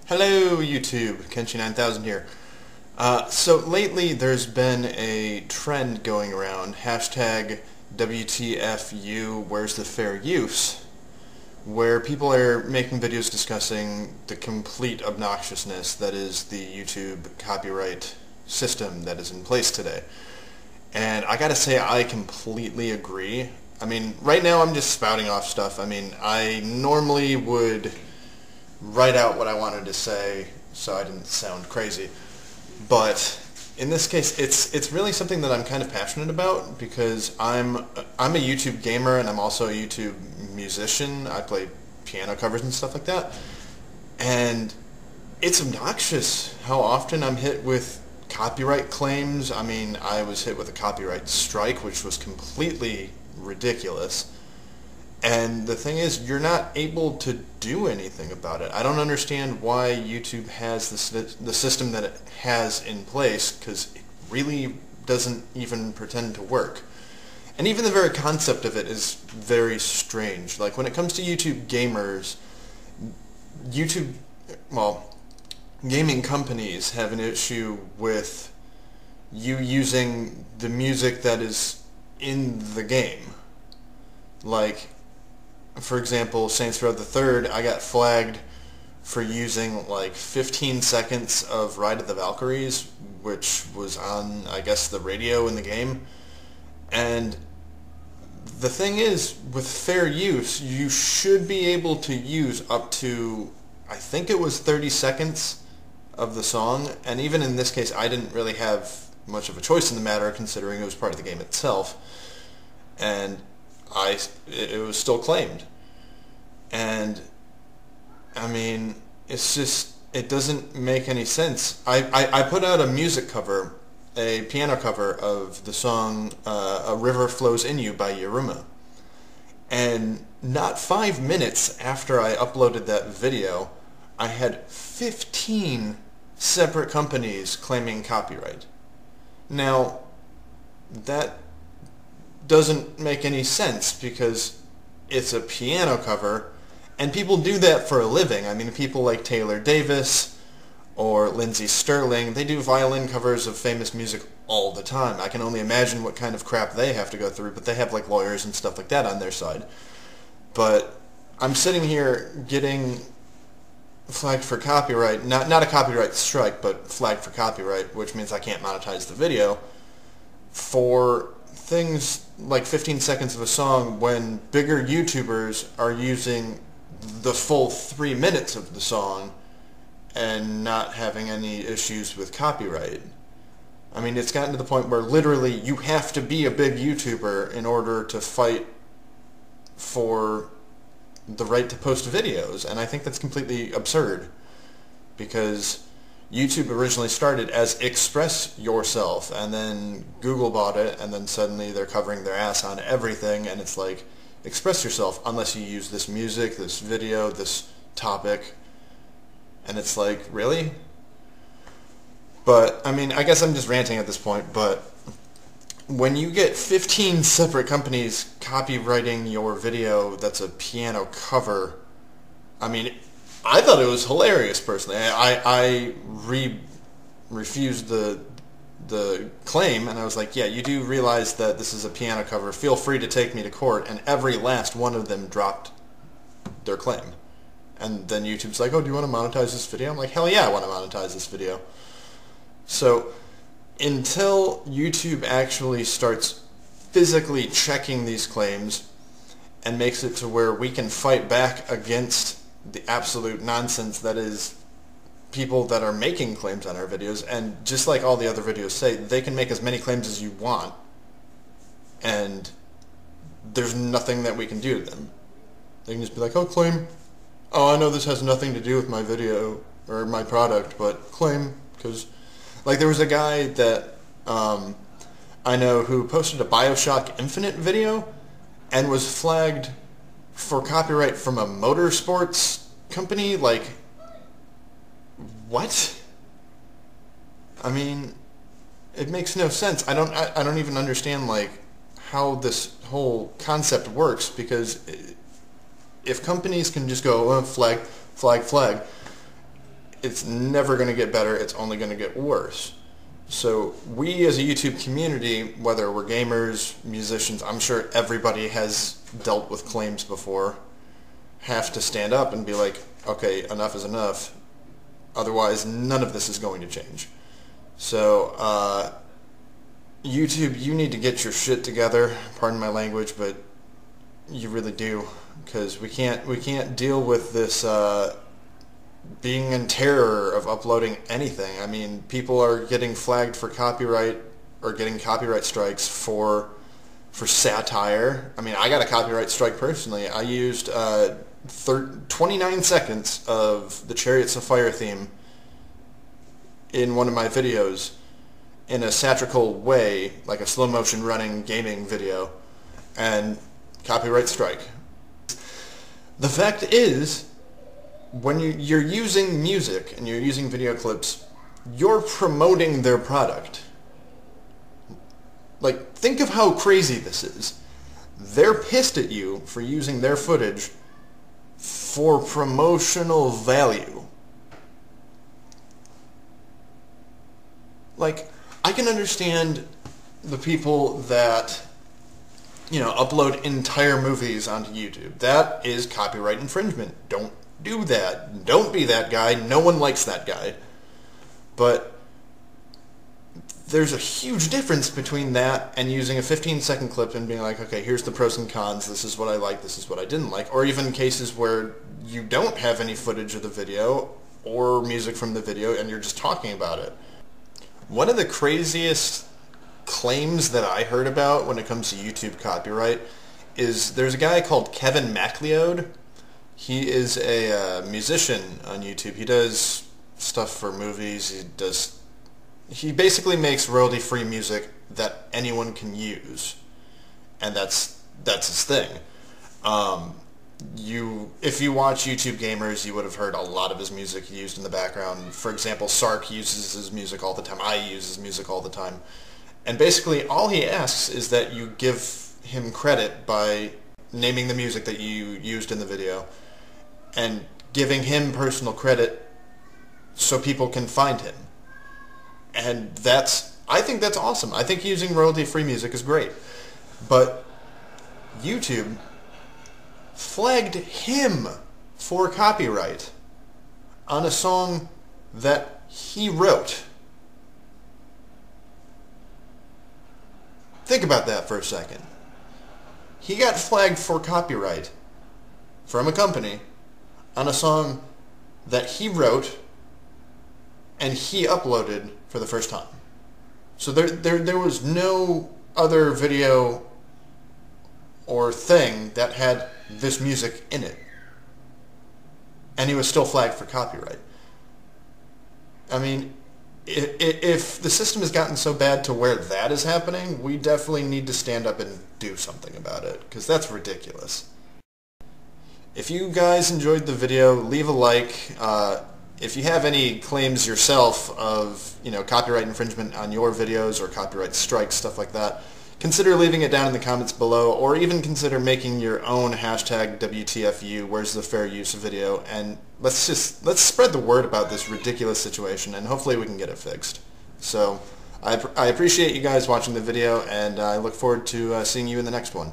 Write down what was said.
Hello YouTube, Kenshi9000 here. So lately there's been a trend going around, hashtag WTFU, where's the fair use, where people are making videos discussing the complete obnoxiousness that is the YouTube copyright system that is in place today. And I gotta say, I completely agree. I mean, right now I'm just spouting off stuff. I mean, I normally would write out what I wanted to say so I didn't sound crazy. But in this case, it's really something that I'm kind of passionate about because I'm a YouTube gamer and I'm also a YouTube musician. I play piano covers and stuff like that. And it's obnoxious how often I'm hit with copyright claims. I mean, I was hit with a copyright strike, which was completely ridiculous. And the thing is, you're not able to do anything about it. I don't understand why YouTube has the system that it has in place, because it really doesn't even pretend to work. And even the very concept of it is very strange. Like, when it comes to YouTube gamers, gaming companies have an issue with you using the music that is in the game. Like, for example, Saints Row the Third, I got flagged for using like 15 seconds of Ride of the Valkyries, which was on, I guess, the radio in the game. And the thing is, with fair use, you should be able to use up to, I think it was 30 seconds of the song. And even in this case, I didn't really have much of a choice in the matter, considering it was part of the game itself. And it was still claimed. And I mean, it's just, it doesn't make any sense. I put out a music cover, a piano cover of the song A River Flows in You by Yaruma. And not 5 minutes after I uploaded that video, I had 15 separate companies claiming copyright. Now, that doesn't make any sense because it's a piano cover, and people do that for a living. I mean, people like Taylor Davis or Lindsey Sterling, they do violin covers of famous music all the time. I can only imagine what kind of crap they have to go through, but they have like lawyers and stuff like that on their side. But I'm sitting here getting flagged for copyright, not a copyright strike, but flagged for copyright, which means I can't monetize the video, for things like 15 seconds of a song when bigger YouTubers are using the full 3 minutes of the song and not having any issues with copyright. I mean, it's gotten to the point where literally you have to be a big YouTuber in order to fight for the right to post videos, and I think that's completely absurd because YouTube originally started as Express Yourself, and then Google bought it, and then suddenly they're covering their ass on everything, and it's like, express yourself unless you use this music, this video, this topic, and it's like, really? But, I mean, I guess I'm just ranting at this point, but when you get 15 separate companies copywriting your video that's a piano cover, I mean, I thought it was hilarious, personally. I refused the claim, and I was like, yeah, you do realize that this is a piano cover. Feel free to take me to court. And every last one of them dropped their claim. And then YouTube's like, oh, do you want to monetize this video? I'm like, hell yeah, I want to monetize this video. So until YouTube actually starts physically checking these claims and makes it to where we can fight back against the absolute nonsense that is people that are making claims on our videos, and just like all the other videos say, they can make as many claims as you want, and there's nothing that we can do to them. They can just be like, oh, claim. Oh, I know this has nothing to do with my video or my product, but claim, because, like, there was a guy that I know who posted a BioShock Infinite video and was flagged for copyright from a motorsports company. Like, what? I mean, it makes no sense. I don't even understand, like, how this whole concept works, because if companies can just go, oh, flag, it's never going to get better. It's only going to get worse. So we as a YouTube community, whether we're gamers, musicians, I'm sure everybody has dealt with claims before, have to stand up and be like, okay, enough is enough. Otherwise, none of this is going to change. So, YouTube, you need to get your shit together. Pardon my language, but you really do, because we can't deal with this being in terror of uploading anything. I mean, people are getting flagged for copyright or getting copyright strikes for satire. I mean, I got a copyright strike personally. I used 29 seconds of the Chariots of Fire theme in one of my videos in a satirical way, like a slow motion running gaming video, and copyright strike. The fact is, when you're using music and you're using video clips, you're promoting their product. Like, think of how crazy this is. They're pissed at you for using their footage for promotional value. Like, I can understand the people that, upload entire movies onto YouTube. That is copyright infringement. Don't do that. Don't be that guy. No one likes that guy. But there's a huge difference between that and using a 15-second clip and being like, okay, here's the pros and cons, this is what I like, this is what I didn't like, or even cases where you don't have any footage of the video or music from the video and you're just talking about it. One of the craziest claims that I heard about when it comes to YouTube copyright is there's a guy called Kevin MacLeod. He is a musician on YouTube. He does stuff for movies. He basically makes royalty-free music that anyone can use, and that's his thing. If you watch YouTube Gamers, you would have heard a lot of his music used in the background. For example, Sark uses his music all the time. I use his music all the time. And basically, all he asks is that you give him credit by naming the music that you used in the video and giving him personal credit so people can find him. And I think that's awesome. I think using royalty-free music is great. But YouTube flagged him for copyright on a song that he wrote. Think about that for a second. He got flagged for copyright from a company on a song that he wrote and he uploaded for the first time. So there was no other video or thing that had this music in it. And he was still flagged for copyright. I mean, if the system has gotten so bad to where that is happening, we definitely need to stand up and do something about it, because that's ridiculous. If you guys enjoyed the video, leave a like. If you have any claims yourself of, copyright infringement on your videos or copyright strikes, stuff like that, consider leaving it down in the comments below, or even consider making your own hashtag WTFU, where's the fair use of video, and let's spread the word about this ridiculous situation, and hopefully we can get it fixed. So, I appreciate you guys watching the video, and I look forward to seeing you in the next one.